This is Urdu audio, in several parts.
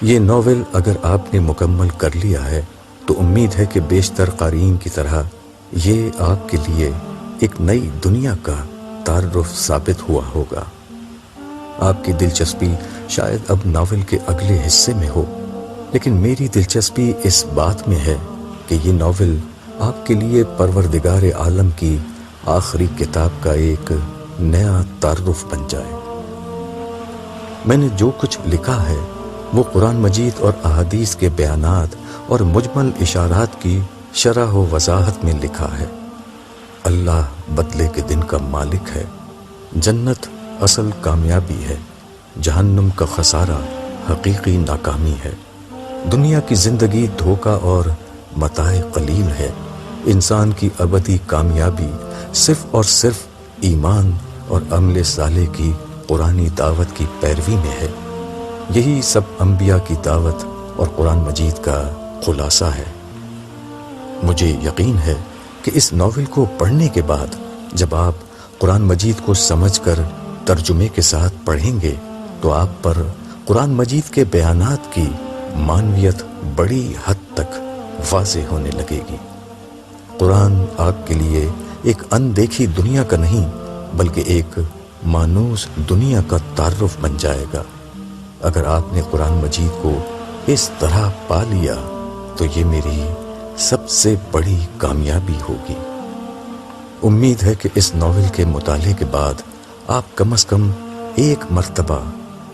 یہ ناول اگر آپ نے مکمل کر لیا ہے تو امید ہے کہ بیشتر قارئین کی طرح یہ آپ کے لیے ایک نئی دنیا کا تعارف ثابت ہوا ہوگا۔ آپ کی دلچسپی شاید اب ناول کے اگلے حصے میں ہو، لیکن میری دلچسپی اس بات میں ہے کہ یہ ناول آپ کے لیے پروردگار عالم کی آخری کتاب کا ایک نیا تعارف بن جائے۔ میں نے جو کچھ لکھا ہے وہ قرآن مجید اور احادیث کے بیانات اور مجمل اشارات کی شرح و وضاحت میں لکھا ہے۔ اللہ بدلے کے دن کا مالک ہے، جنت اصل کامیابی ہے، جہنم کا خسارہ حقیقی ناکامی ہے، دنیا کی زندگی دھوکہ اور متاع قلیل ہے، انسان کی ابدی کامیابی صرف اور صرف ایمان اور عمل صالح کی قرآنی دعوت کی پیروی میں ہے۔ یہی سب انبیاء کی دعوت اور قرآن مجید کا خلاصہ ہے۔ مجھے یقین ہے کہ اس ناول کو پڑھنے کے بعد جب آپ قرآن مجید کو سمجھ کر ترجمے کے ساتھ پڑھیں گے تو آپ پر قرآن مجید کے بیانات کی معنویت بڑی حد تک واضح ہونے لگے گی۔ قرآن آپ کے لیے ایک اندیکھی دنیا کا نہیں بلکہ ایک مانوس دنیا کا تعارف بن جائے گا۔ اگر آپ نے قرآن مجید کو اس طرح پا لیا تو یہ میری سب سے بڑی کامیابی ہوگی۔ امید ہے کہ اس ناول کے مطالعے کے بعد آپ کم از کم ایک مرتبہ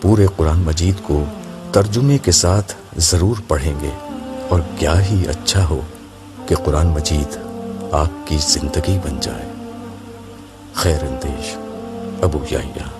پورے قرآن مجید کو ترجمے کے ساتھ ضرور پڑھیں گے، اور کیا ہی اچھا ہو کہ قرآن مجید آپ کی زندگی بن جائے۔ خیر اندیش ابو یحییٰ۔